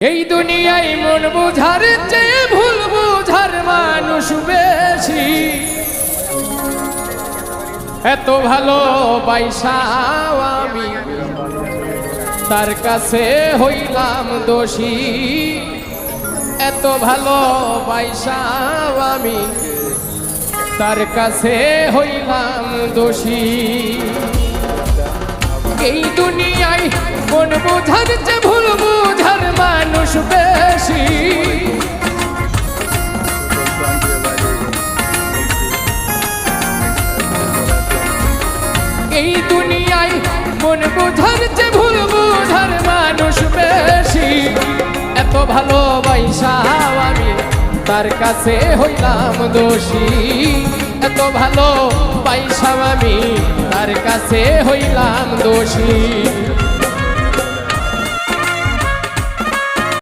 এই দুনিয়ায় মন বুঝার চেয়ে ভুল বুঝার মানুষ বেশি। এত ভালো বাইসাও আমি তার কাছে হইলাম দোষী। এত ভালো বাইসাও আমি তার কাছে হইলাম দোষী। এই দুনিয়ায় মন বুঝার চেয়ে ভুল বুঝার মানুষ বেশি। এই দুনিয়ায় মন বুঝার চেয়ে ভুল বুঝার মানুষ বেশি। এত ভালোবাসাও আমি তার কাছে হইলাম দোষী। এত ভালো বাইসাও আমি তার কাছে হইলাম দোষী।